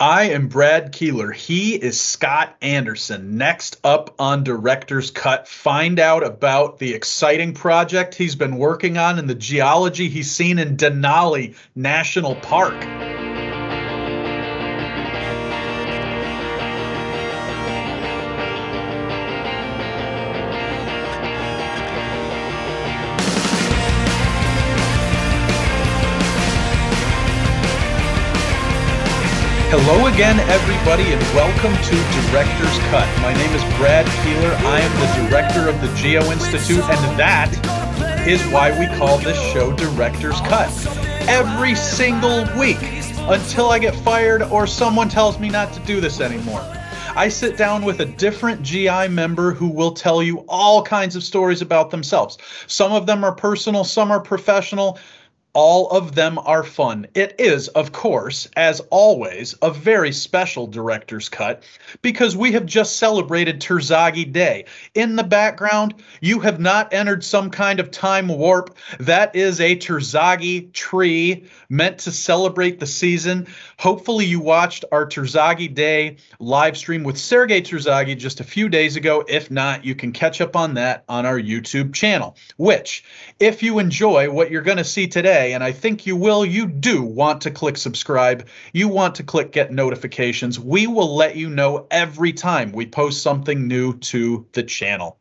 I am Brad Keelor. He is Scott Anderson. Next up on Director's Cut, find out about the exciting project he's been working on and the geology he's seen in Denali National Park. Hello again, everybody, and welcome to Director's Cut. My name is Brad Keelor. I am the director of the Geo-Institute, and that is why we call this show Director's Cut. Every single week, until I get fired or someone tells me not to do this anymore, I sit down with a different GI member who will tell you all kinds of stories about themselves. Some of them are personal, some are professional. All of them are fun. It is, of course, as always, a very special Director's Cut because we have just celebrated Terzaghi Day. In the background, you have not entered some kind of time warp. That is a Terzaghi tree meant to celebrate the season. Hopefully you watched our Terzaghi Day live stream with Sergei Terzaghi just a few days ago. If not, you can catch up on that on our YouTube channel, which, if you enjoy what you're going to see today, and I think you will, you do want to click subscribe. You want to click get notifications. We will let you know every time we post something new to the channel.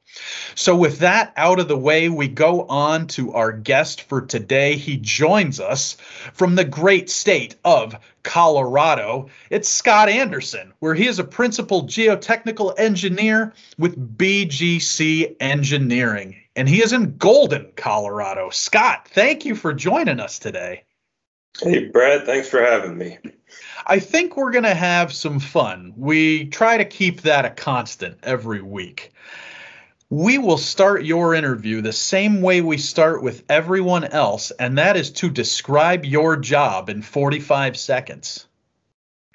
So with that out of the way, we go on to our guest for today. He joins us from the great state of Colorado. It's Scott Anderson, where he is a principal geotechnical engineer with BGC Engineering, and he is in Golden, Colorado. Scott, thank you for joining us today. Hey, Brad, thanks for having me. I think we're going to have some fun. We try to keep that a constant every week. We will start your interview the same way we start with everyone else, and that is to describe your job in 45 seconds.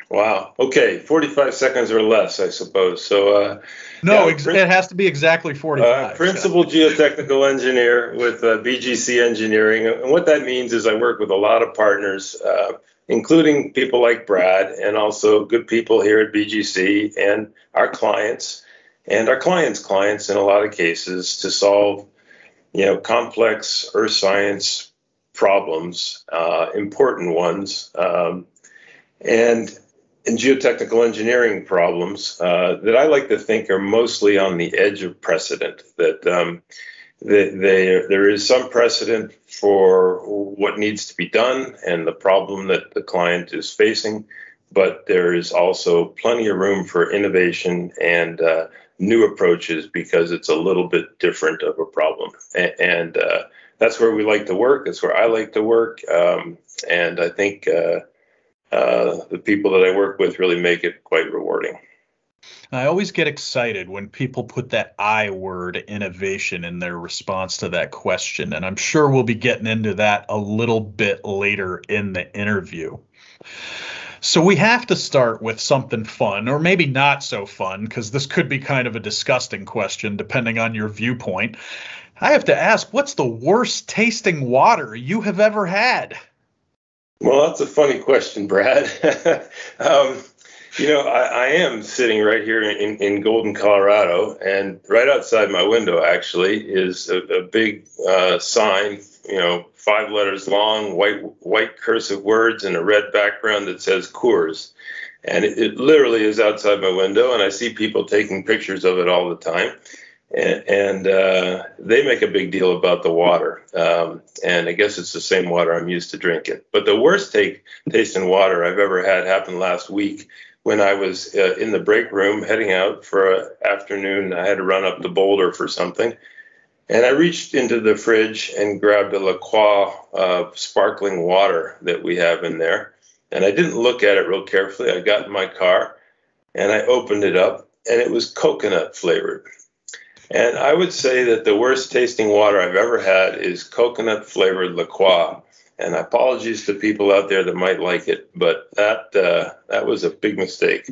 Wow. Okay, 45 seconds or less, I suppose. So, no, it has to be exactly 45. Principal geotechnical engineer with BGC Engineering, and what that means is I work with a lot of partners, including people like Brad, and also good people here at BGC and our clients. And our clients' clients, in a lot of cases, to solve, complex earth science problems, important ones, and geotechnical engineering problems that I like to think are mostly on the edge of precedent. That there is some precedent for what needs to be done and the problem that the client is facing, but there is also plenty of room for innovation and new approaches because it's a little bit different of a problem. And that's where we like to work. That's where I like to work. And I think the people that I work with really make it quite rewarding. I always get excited when people put that I word, innovation, in their response to that question. And I'm sure we'll be getting into that a little bit later in the interview. So we have to start with something fun, or maybe not so fun, because this could be kind of a disgusting question, depending on your viewpoint. I have to ask, what's the worst tasting water you have ever had? Well, that's a funny question, Brad. I am sitting right here in Golden, Colorado, and right outside my window, actually, is a big sign, 5 letters long, white cursive words and a red background that says Coors. And it literally is outside my window, and I see people taking pictures of it all the time. And they make a big deal about the water. And I guess it's the same water I'm used to drinking. But the worst tasting water I've ever had happened last week when I was in the break room heading out for an afternoon. I had to run up to Boulder for something. And I reached into the fridge and grabbed a La Croix sparkling water that we have in there. And I didn't look at it real carefully. I got in my car and I opened it up, and it was coconut flavored. And I would say that the worst tasting water I've ever had is coconut flavored La Croix. And apologies to people out there that might like it, but that was a big mistake.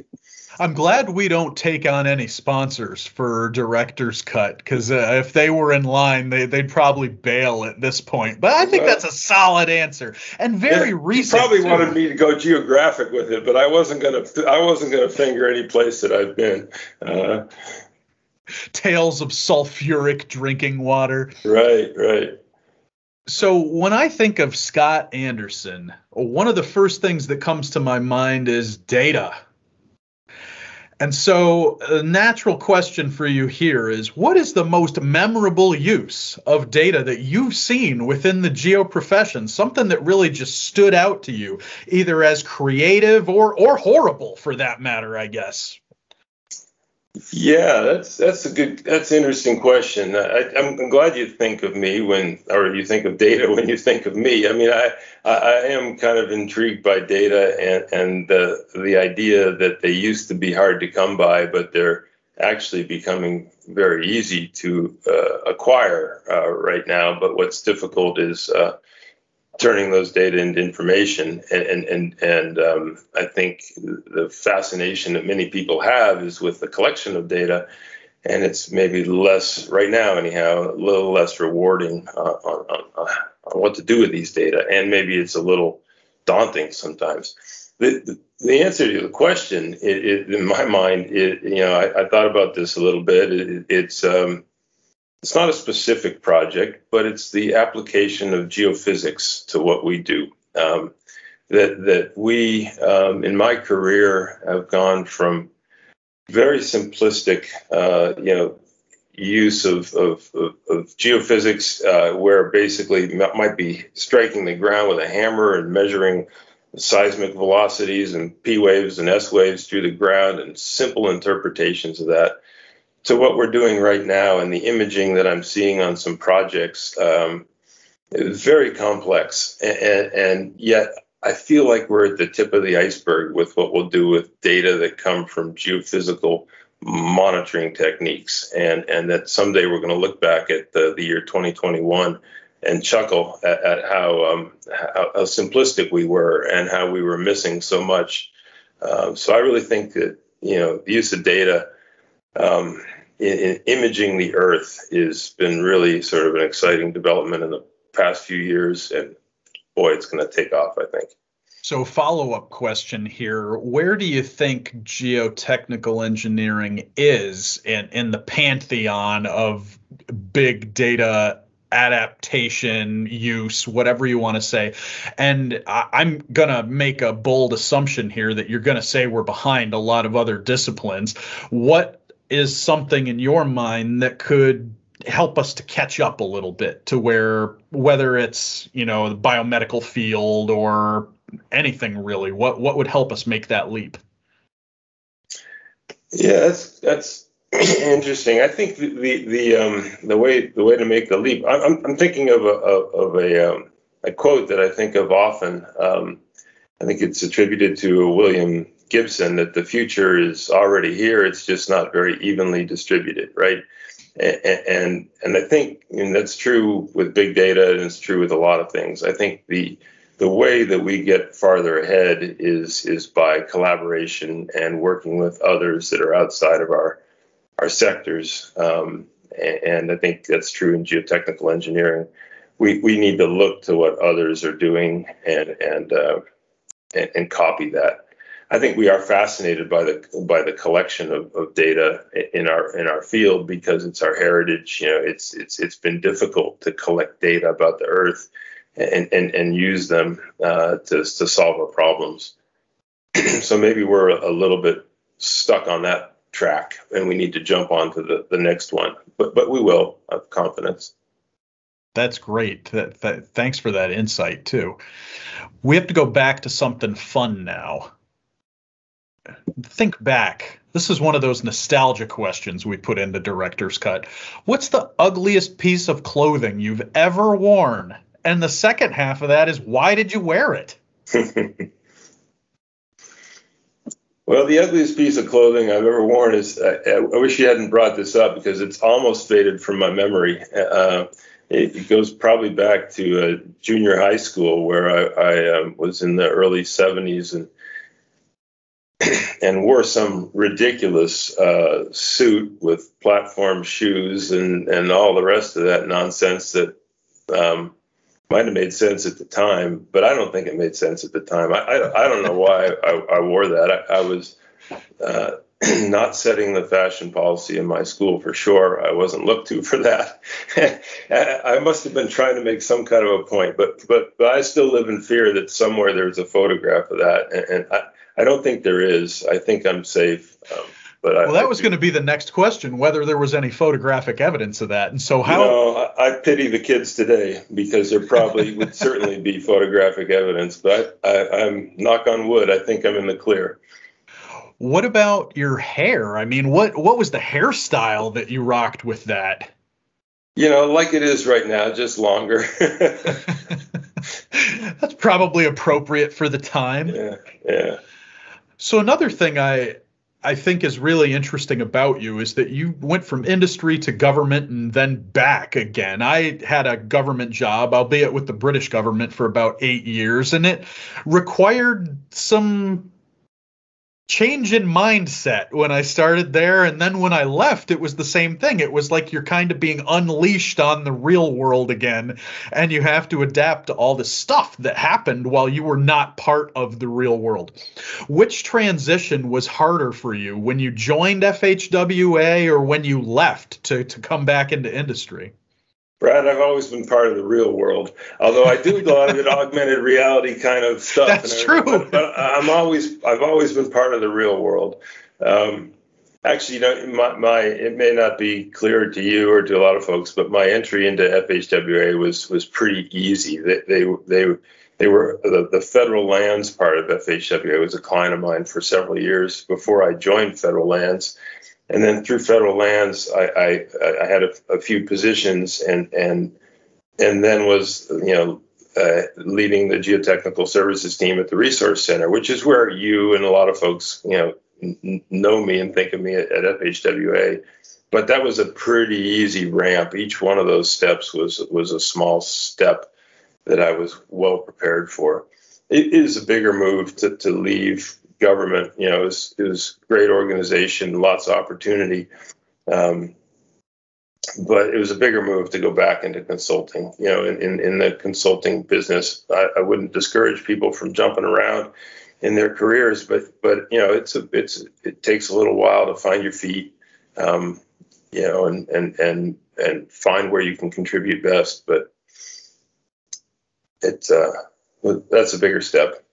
I'm glad we don't take on any sponsors for Director's Cut, because if they were in line, they'd probably bail at this point. But I think that's a solid answer and very recent. You probably wanted me to go geographic with it, but I wasn't gonna finger any place that I've been. Tales of sulfuric drinking water. Right. So when I think of Scott Anderson, one of the first things that comes to my mind is data. And so a natural question for you here is, what is the most memorable use of data that you've seen within the geo profession? Something that really just stood out to you, either as creative or horrible for that matter, I guess. Yeah, that's an interesting question. I'm glad you think of me or you think of data when you think of me. I mean, I am kind of intrigued by data and the idea that they used to be hard to come by, but they're actually becoming very easy to acquire right now. But what's difficult is turning those data into information. And I think the fascination that many people have is with the collection of data, and it's maybe less, right now anyhow, a little less rewarding on what to do with these data, and maybe it's a little daunting sometimes. The answer to the question, in my mind, I thought about this a little bit. It's not a specific project, but it's the application of geophysics to what we do. That we, in my career, have gone from very simplistic, use of geophysics, where basically might be striking the ground with a hammer and measuring seismic velocities and P waves and S waves through the ground, and simple interpretations of that, to what we're doing right now. And the imaging that I'm seeing on some projects is very complex, and yet I feel like we're at the tip of the iceberg with what we'll do with data that come from geophysical monitoring techniques, and that someday we're going to look back at the year 2021 and chuckle at how simplistic we were and how we were missing so much. So I really think that the use of data in imaging the Earth has been really sort of an exciting development in the past few years, and boy, it's going to take off, I think. So follow-up question here. Where do you think geotechnical engineering is in the pantheon of big data adaptation, use, whatever you want to say? And I'm going to make a bold assumption here that you're going to say we're behind a lot of other disciplines. What is something in your mind that could help us to catch up a little bit to where, whether it's, the biomedical field or anything really, what would help us make that leap? Yeah, that's interesting. I think the way to make the leap, I'm thinking of a quote that I think of often. I think it's attributed to William Gibson, that the future is already here. It's just not very evenly distributed, right? And I think, that's true with big data, and it's true with a lot of things. I think the way that we get farther ahead is by collaboration and working with others that are outside of our sectors. And I think that's true in geotechnical engineering. We need to look to what others are doing and copy that. I think we are fascinated by the collection of data in our field, because it's our heritage. It's been difficult to collect data about the Earth and use them to solve our problems. So maybe we're a little bit stuck on that track, and we need to jump onto the next one. But we will, have confidence. That's great. Thanks for that insight too. We have to go back to something fun now. Think back. This is one of those nostalgia questions we put into Director's Cut. What's the ugliest piece of clothing you've ever worn? And the second half of that is, why did you wear it? Well, the ugliest piece of clothing I've ever worn is, I wish you hadn't brought this up, because it's almost faded from my memory. It goes probably back to junior high school, where I was in the early 70s, and and wore some ridiculous suit with platform shoes and all the rest of that nonsense that might have made sense at the time, but I don't think it made sense at the time. I don't know why I wore that. I was not setting the fashion policy in my school for sure. I wasn't looked to for that. I must have been trying to make some kind of a point, but I still live in fear that somewhere there's a photograph of that, and I don't think there is. I think I'm safe. Well, that was going to be the next question, whether there was any photographic evidence of that. And so how... I pity the kids today, because there probably would certainly be photographic evidence, but I'm, knock on wood, I think I'm in the clear. What about your hair? I mean, what was the hairstyle that you rocked with that? Like it is right now, just longer. That's probably appropriate for the time. Yeah. So another thing I think is really interesting about you is that you went from industry to government and then back again. I had a government job, albeit with the British government, for about 8 years, and it required some change in mindset when I started there. And then when I left, it was the same thing. It was like you're kind of being unleashed on the real world again, and you have to adapt to all the stuff that happened while you were not part of the real world. Which transition was harder for you, when you joined FHWA or when you left to come back into industry? Brad, I've always been part of the real world, although I do a lot of it augmented reality kind of stuff. That's true. But I've always been part of the real world. Actually, it may not be clear to you or to a lot of folks, but my entry into FHWA was pretty easy. They were the federal lands part of FHWA was a client of mine for several years before I joined federal lands. And then through federal lands, I had a few positions, and then was leading the geotechnical services team at the Resource Center, which is where you and a lot of folks know me and think of me at FHWA. But that was a pretty easy ramp. Each one of those steps was a small step that I was well prepared for. It is a bigger move to leave government. It was great organization, lots of opportunity, but it was a bigger move to go back into consulting. In the consulting business, I wouldn't discourage people from jumping around in their careers, but it takes a little while to find your feet, and find where you can contribute best. But that's a bigger step.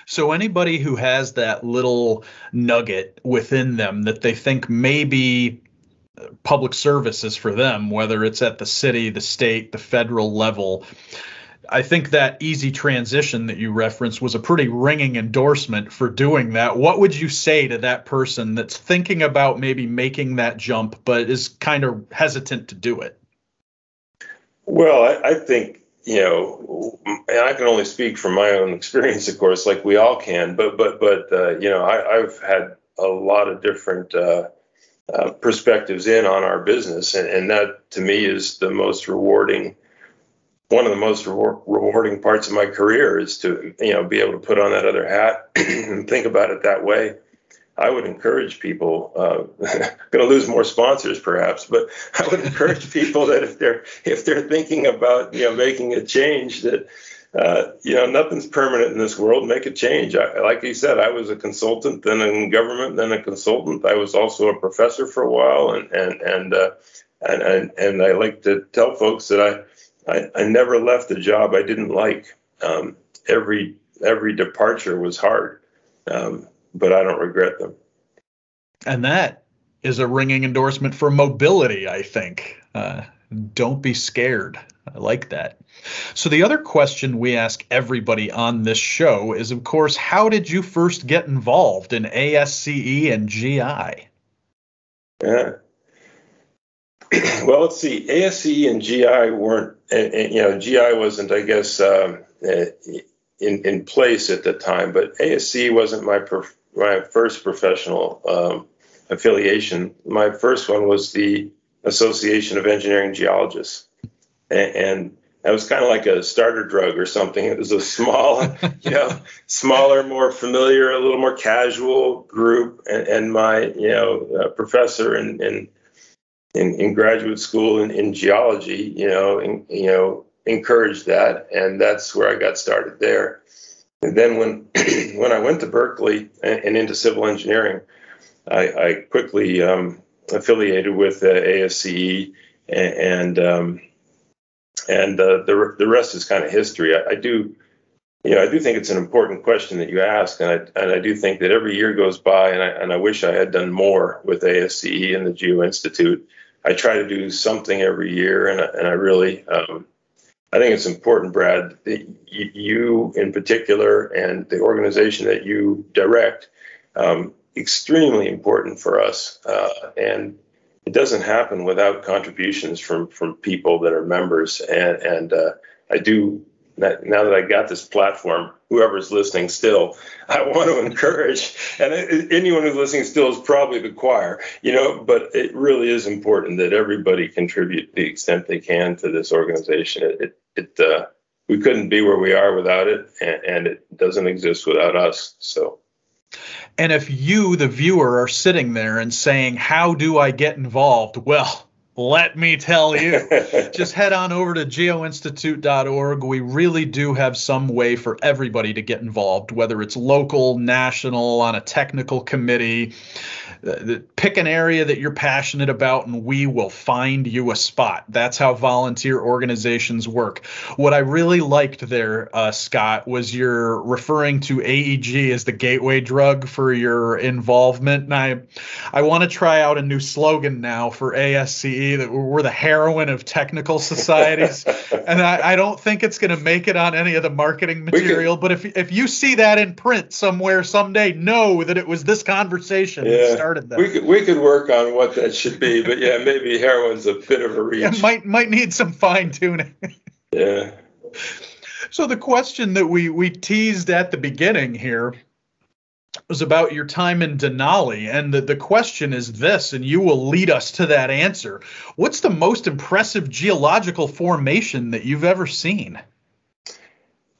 So anybody who has that little nugget within them that they think maybe public service is for them, whether it's at the city, the state, the federal level, I think that easy transition that you referenced was a pretty ringing endorsement for doing that. What would you say to that person that's thinking about maybe making that jump, but is kind of hesitant to do it? Well, I think, and I can only speak from my own experience, of course, like we all can, but I've had a lot of different perspectives on our business, and that to me is the most rewarding. One of the most rewarding parts of my career is to be able to put on that other hat and think about it that way. I would encourage people, going to lose more sponsors perhaps, but I would encourage people that if they're thinking about, making a change, that, nothing's permanent in this world, make a change. Like you said, I was a consultant, then in government, then a consultant. I was also a professor for a while. And I like to tell folks that I never left a job I didn't like. Every departure was hard. But I don't regret them. And that is a ringing endorsement for mobility, I think. Don't be scared. I like that. So the other question we ask everybody on this show is, of course, how did you first get involved in ASCE and GI? Yeah. Well, let's see. ASCE and GI weren't, GI wasn't, I guess, in place at the time, but ASCE wasn't my first professional affiliation. My first one was the Association of Engineering Geologists, and That was kind of like a starter drug or something. It was a small, smaller, more familiar, a little more casual group. And my, professor in graduate school in geology, encouraged that, and that's where I got started there. And then when when I went to Berkeley and into civil engineering, I quickly affiliated with ASCE, and the rest is kind of history. I do think it's an important question that you ask, and I do think that every year goes by, and I wish I had done more with ASCE and the Geo-Institute. I try to do something every year, and I really I think it's important, Brad, that you in particular and the organization that you direct, extremely important for us, and it doesn't happen without contributions from people that are members. And I do, now that I got this platform, whoever's listening still, I want to encourage, and anyone who's listening still is probably the choir, but it really is important that everybody contribute the extent they can to this organization. We couldn't be where we are without it, and it doesn't exist without us. So. And if you, the viewer, are sitting there and saying, how do I get involved? Well, let me tell you, just head on over to geoinstitute.org. We really do have some way for everybody to get involved, whether it's local, national, on a technical committee. Pick an area that you're passionate about, and we will find you a spot. That's how volunteer organizations work. What I really liked there, Scott, was you're referring to AEG as the gateway drug for your involvement. And I want to try out a new slogan now for ASCE, that we're the heroin of technical societies. And I don't think it's going to make it on any of the marketing material. But if you see that in print somewhere someday, know that it was this conversation that started that. We could work on what that should be, but yeah, maybe heroin's a bit of a reach. It might need some fine tuning. Yeah. So the question that we teased at the beginning here was about your time in Denali, and the question is this, and you will lead us to that answer. What's the most impressive geological formation that you've ever seen?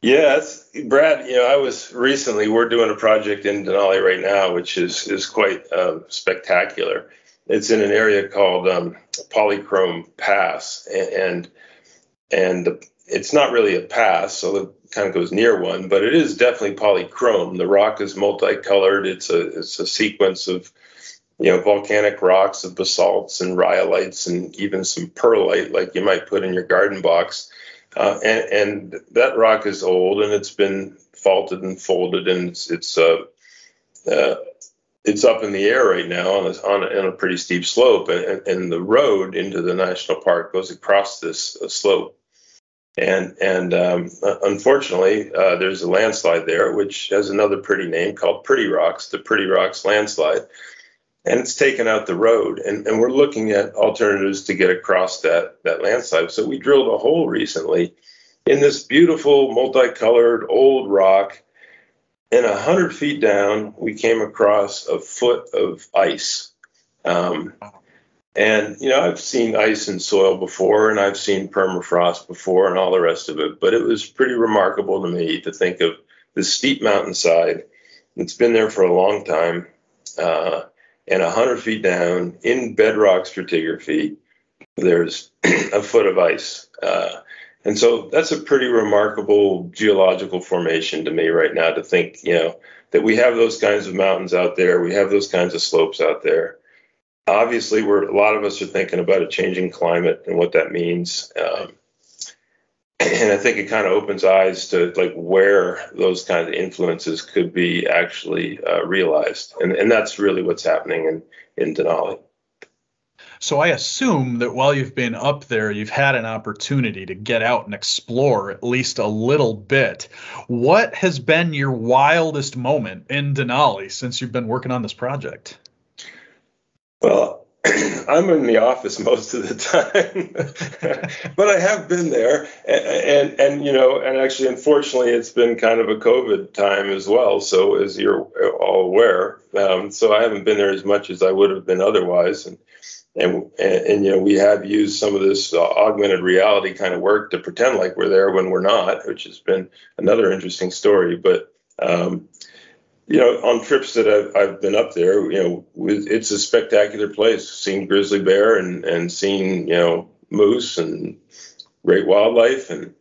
Yes, Brad, we're doing a project in Denali right now, which is quite spectacular. It's in an area called Polychrome Pass, and it's not really a pass, so it kind of goes near one, but it is definitely polychrome. The rock is multicolored. It's a sequence of volcanic rocks, of basalts and rhyolites, and even some perlite like you might put in your garden box. And that rock is old, and it's been faulted and folded, and it's up in the air right now on a pretty steep slope, and the road into the national park goes across this slope. And unfortunately, there's a landslide there, which has another pretty name called Pretty Rocks, the Pretty Rocks landslide. And it's taken out the road, and we're looking at alternatives to get across that landslide. So we drilled a hole recently in this beautiful multicolored old rock, and 100 feet down, we came across a foot of ice. And I've seen ice in soil before, and I've seen permafrost before, and all the rest of it. But it was pretty remarkable to me to think of this steep mountainside. It's been there for a long time. And 100 feet down in bedrock stratigraphy, there's a foot of ice. And so that's a pretty remarkable geological formation to me right now, to think, that we have those kinds of mountains out there. We have those kinds of slopes out there. Obviously, a lot of us are thinking about a changing climate and what that means. And I think it kind of opens eyes to where those kinds of influences could be actually realized. And that's really what's happening in Denali. So I assume that while you've been up there, you've had an opportunity to get out and explore at least a little bit. What has been your wildest moment in Denali since you've been working on this project? Well, I'm in the office most of the time, but I have been there, and actually, unfortunately, it's been kind of a COVID time as well. So, as you're all aware, so I haven't been there as much as I would have been otherwise, and we have used some of this augmented reality kind of work to pretend like we're there when we're not, which has been another interesting story. But on trips that I've been up there, it's a spectacular place. Seen grizzly bear and seen, moose and great wildlife. And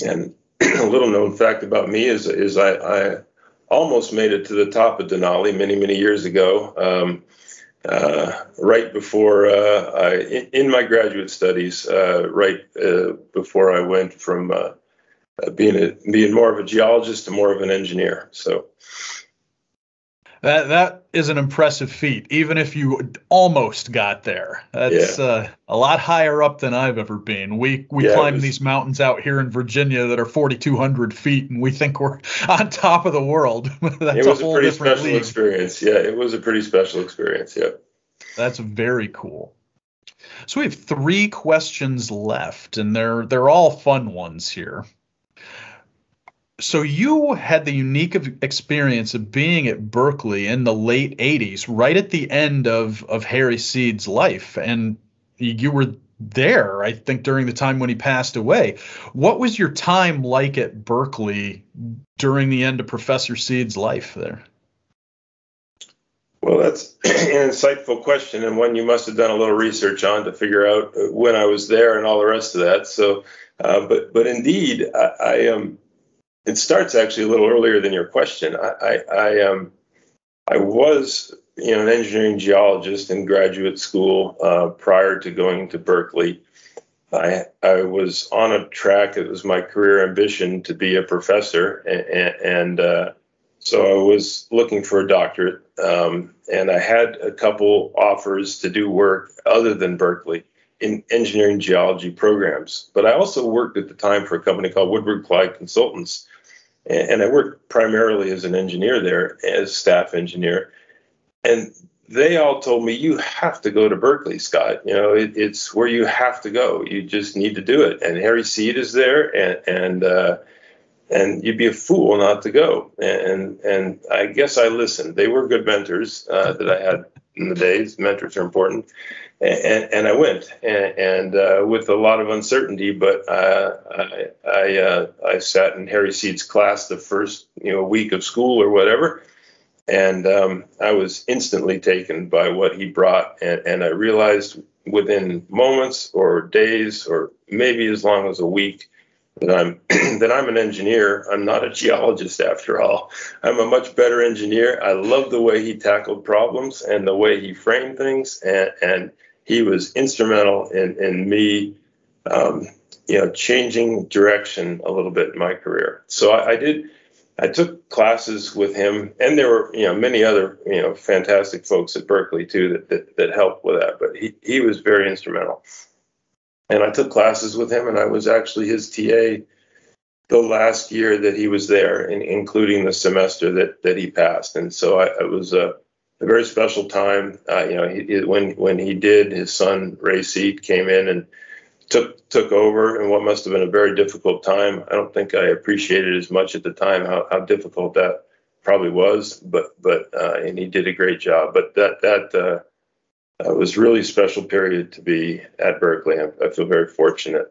a little known fact about me is I almost made it to the top of Denali many, many years ago. Right before in my graduate studies, right before I went from being more of a geologist to more of an engineer. So. That is an impressive feat, even if you almost got there. That's a lot higher up than I've ever been. We climb these mountains out here in Virginia that are 4,200 feet, and we think we're on top of the world. It was a pretty special experience. Yeah, it was a pretty special experience. Yeah. That's very cool. So we have 3 questions left, and they're all fun ones here. So you had the unique experience of being at Berkeley in the late 80s, right at the end of Harry Seed's life. And you were there, I think, during the time when he passed away. What was your time like at Berkeley during the end of Professor Seed's life there? Well, that's an insightful question, and one you must have done a little research on to figure out when I was there and all the rest of that. So, but indeed, it starts actually a little earlier than your question. I was, an engineering geologist in graduate school prior to going to Berkeley. I was on a track. It was my career ambition to be a professor, and so I was looking for a doctorate. And I had a couple offers to do work other than Berkeley in engineering geology programs. But I also worked at the time for a company called Woodward Clyde Consultants. And I worked primarily as an engineer there, as staff engineer. And they all told me, you have to go to Berkeley, Scott. It's where you have to go. You just need to do it. And Harry Seed is there, and you'd be a fool not to go. And I guess I listened. They were good mentors that I had in the days. Mentors are important. And I went, and with a lot of uncertainty, but I sat in Harry Seed's class the first week of school or whatever, and I was instantly taken by what he brought, and I realized within moments or days or maybe as long as a week that I'm an engineer. I'm not a geologist after all. I'm a much better engineer. I love the way he tackled problems and the way he framed things, and he was instrumental in me, changing direction a little bit in my career. So I took classes with him, and there were, many other, fantastic folks at Berkeley too that helped with that. But he was very instrumental. And I took classes with him, and I was actually his TA the last year that he was there, including the semester that he passed. And so it was a very special time. When he did, his son Ray Seed came in and took over in what must have been a very difficult time. I don't think I appreciated as much at the time how difficult that probably was, but and he did a great job. But that was really a special period to be at Berkeley. I feel very fortunate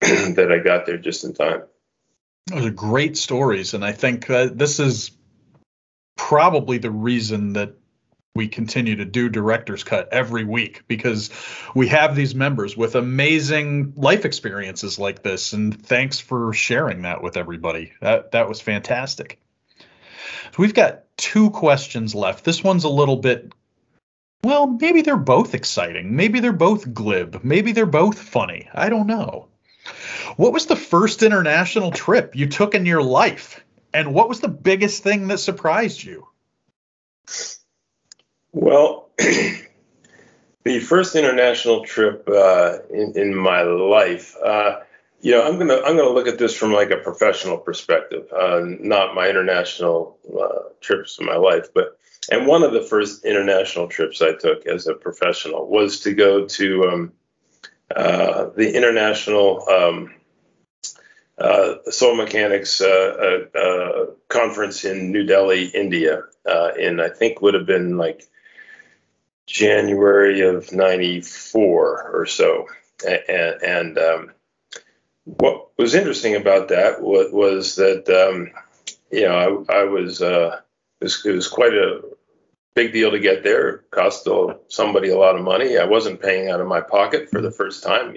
that I got there just in time. Those are great stories, and I think this is probably the reason that we continue to do Director's Cut every week, because we have these members with amazing life experiences like this, and thanks for sharing that with everybody. That was fantastic. So we've got 2 questions left. This one's a little bit, well, maybe they're both exciting. Maybe they're both glib. Maybe they're both funny. I don't know. What was the first international trip you took in your life? And what was the biggest thing that surprised you? Well, the first international trip in my life, I'm gonna look at this from like a professional perspective, not my international trips in my life, and one of the first international trips I took as a professional was to go to the International Soil Mechanics conference in New Delhi, India, in I think would have been like January of '94 or so, and what was interesting about that was that I was it was quite a big deal to get there. It cost somebody a lot of money. I wasn't paying out of my pocket for the first time.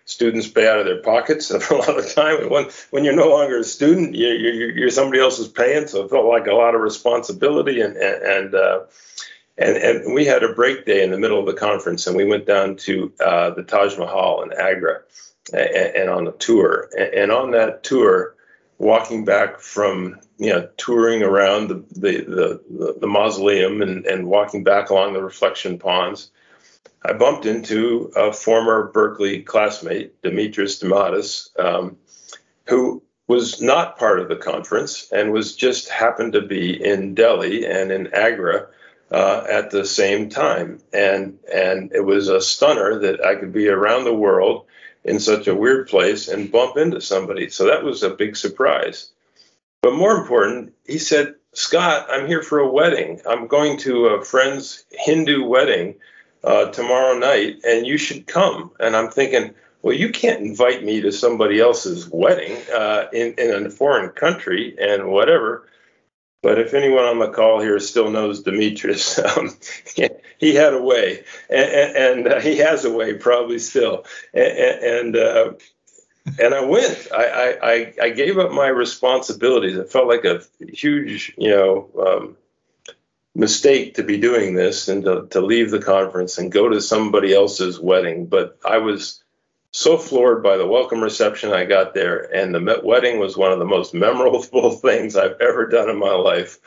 Students pay out of their pockets a lot of the time. When you're no longer a student, you're somebody else's paying, so it felt like a lot of responsibility. And we had a break day in the middle of the conference, and we went down to the Taj Mahal in Agra and on a tour. And on that tour, walking back from touring around the mausoleum and walking back along the reflection ponds, I bumped into a former Berkeley classmate, Dimitris Dematis, who was not part of the conference and was just happened to be in Delhi and in Agra at the same time. And it was a stunner that I could be around the world in such a weird place and bump into somebody. So that was a big surprise. But more important, he said, "Scott, I'm here for a wedding. I'm going to a friend's Hindu wedding tomorrow night, and you should come." And I'm thinking, well, you can't invite me to somebody else's wedding in a foreign country and whatever. But if anyone on the call here still knows Dimitris, he had a way, and he has a way probably still. And I went. I gave up my responsibilities. It felt like a huge, mistake to be doing this and to leave the conference and go to somebody else's wedding. But I was so floored by the welcome reception I got there, and the wedding was one of the most memorable things I've ever done in my life.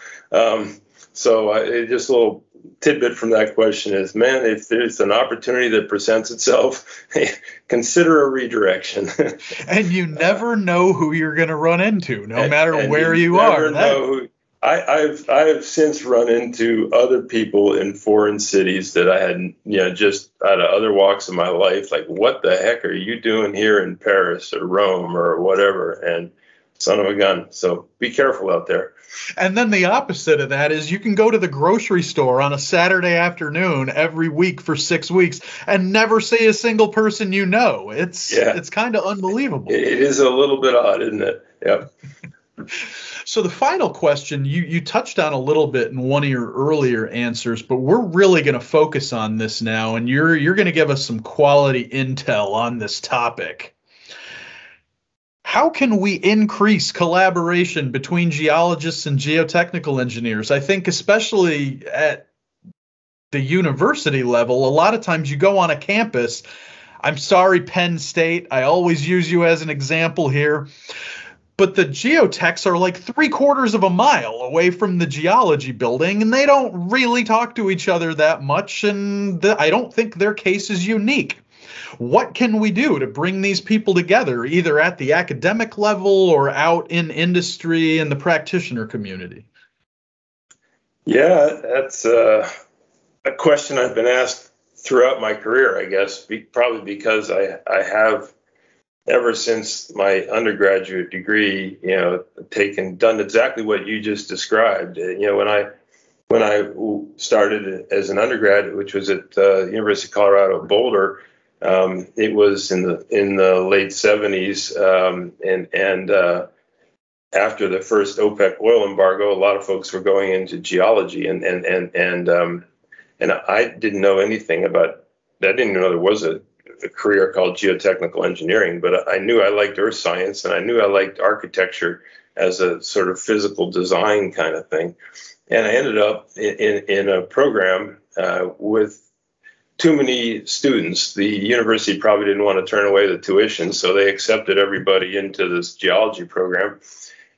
So just a little tidbit from that question is, man, if there's an opportunity that presents itself, consider a redirection. And you never know who you're going to run into, no matter where you are. I've since run into other people in foreign cities that I had, just out of other walks of my life, like, what the heck are you doing here in Paris or Rome or whatever? And son of a gun. So be careful out there. And then the opposite of that is you can go to the grocery store on a Saturday afternoon every week for 6 weeks and never see a single person you know. It's kind of unbelievable. It is a little bit odd, isn't it? Yep. So the final question, you touched on a little bit in one of your earlier answers, but we're really going to focus on this now, and you're going to give us some quality intel on this topic. How can we increase collaboration between geologists and geotechnical engineers? I think especially at the university level, a lot of times you go on a campus. I'm sorry, Penn State, I always use you as an example here. But the geotechs are like 3/4 of a mile away from the geology building, and they don't really talk to each other that much, and I don't think their case is unique. What can we do to bring these people together, either at the academic level or out in industry and the practitioner community? Yeah, that's a question I've been asked throughout my career, I guess, probably because I have, ever since my undergraduate degree, done exactly what you just described. When I started as an undergrad, which was at University of Colorado Boulder, it was in the late 70s, and after the first OPEC oil embargo, a lot of folks were going into geology, and I didn't know anything about. I didn't know there was a career called geotechnical engineering, but I knew I liked earth science, and I knew I liked architecture as a sort of physical design kind of thing. And I ended up in a program with too many students. The university probably didn't want to turn away the tuition, so they accepted everybody into this geology program.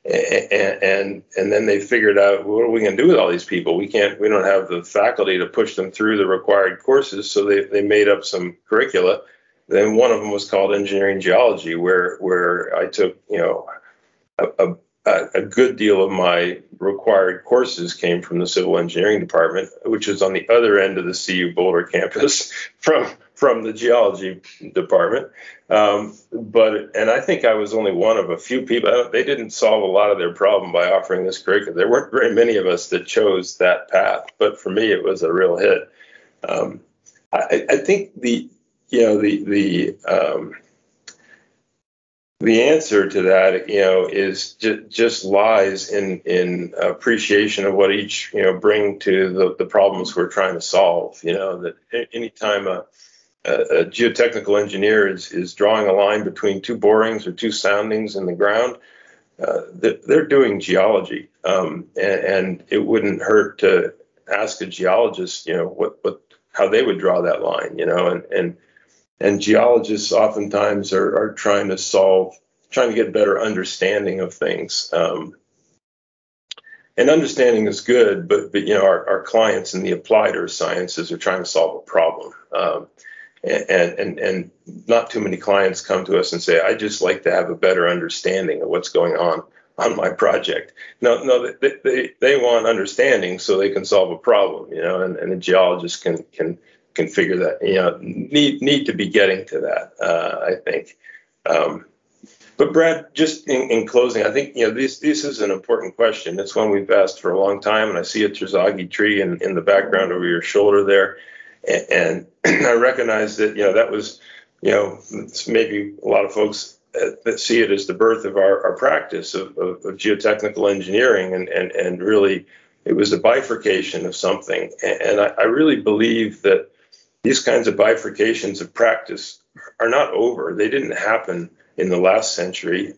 And then they figured out, what are we going to do with all these people? We don't have the faculty to push them through the required courses, so they made up some curricula. then one of them was called engineering geology, where I took, a good deal of my required courses came from the civil engineering department, which is on the other end of the CU Boulder campus from the geology department. And I think I was only one of a few people. They didn't solve a lot of their problem by offering this curriculum. There weren't very many of us that chose that path, but for me, it was a real hit. I think the answer to that, is just lies in appreciation of what each, bring to the problems we're trying to solve. That anytime a geotechnical engineer is drawing a line between two borings or two soundings in the ground, they're doing geology, and it wouldn't hurt to ask a geologist, how they would draw that line, and geologists oftentimes are trying to get better understanding of things. And understanding is good, but our clients in the applied earth sciences are trying to solve a problem. And not too many clients come to us and say, I just like to have a better understanding of what's going on my project. No, they want understanding so they can solve a problem, and a geologist can figure that, need to be getting to that, I think. But Brad, just in closing, I think, this is an important question. It's one we've asked for a long time, and I see a terzaghi tree in the background over your shoulder there. And I recognize that, that was, maybe a lot of folks that see it as the birth of our practice of geotechnical engineering, and really it was a bifurcation of something. And I really believe that these kinds of bifurcations of practice are not over. They didn't happen in the last century.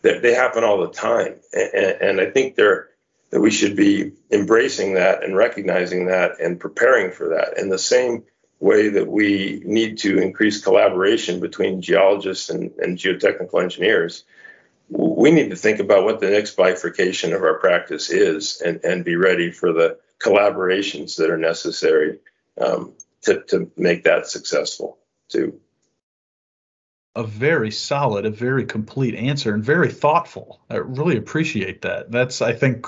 They happen all the time. And I think that we should be embracing that and recognizing that and preparing for that. In the same way that we need to increase collaboration between geologists and geotechnical engineers, we need to think about what the next bifurcation of our practice is, and be ready for the collaborations that are necessary to make that successful too. A very solid, a very complete answer, and very thoughtful. I really appreciate that. That's, I think,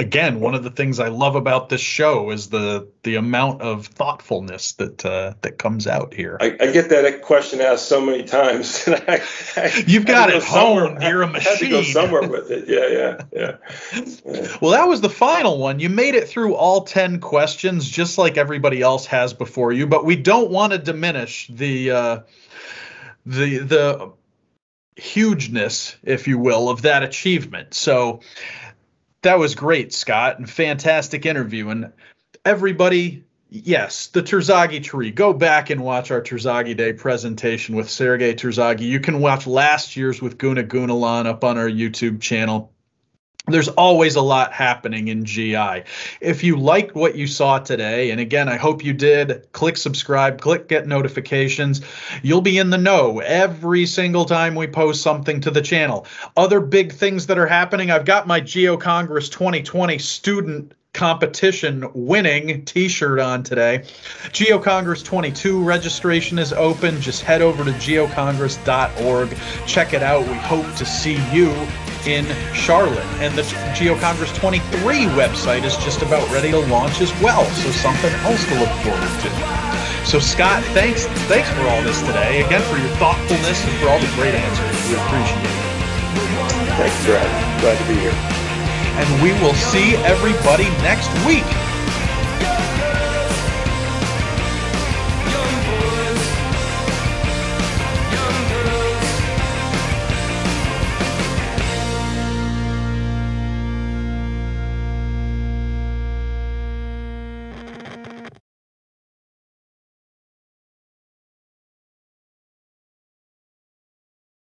again, one of the things I love about this show is the amount of thoughtfulness that comes out here. I get that question asked so many times. You've got it honed. You're a machine. I had to go somewhere with it. Yeah. Well, that was the final one. You made it through all 10 questions, just like everybody else has before you. But we don't want to diminish the hugeness, if you will, of that achievement. So that was great, Scott, and fantastic interview. And everybody, yes, the terzaghi tree. Go back and watch our Terzaghi Day presentation with Sergei Terzaghi. You can watch last year's with Guna Gunalan up on our YouTube channel. There's always a lot happening in GI. If you liked what you saw today, and again, I hope you did, click subscribe, click get notifications. You'll be in the know every single time we post something to the channel. Other big things that are happening, I've got my Geo-Congress 2020 student competition winning t-shirt on today. Geo-Congress 22 registration is open. Just head over to geocongress.org. Check it out. We hope to see you in Charlotte. And the Geo-Congress 23 website is just about ready to launch as well. So something else to look forward to. So Scott, thanks for all this today. Again, for your thoughtfulness and for all the great answers. We appreciate it. Thanks, Brad. Glad to be here. And we will see everybody next week.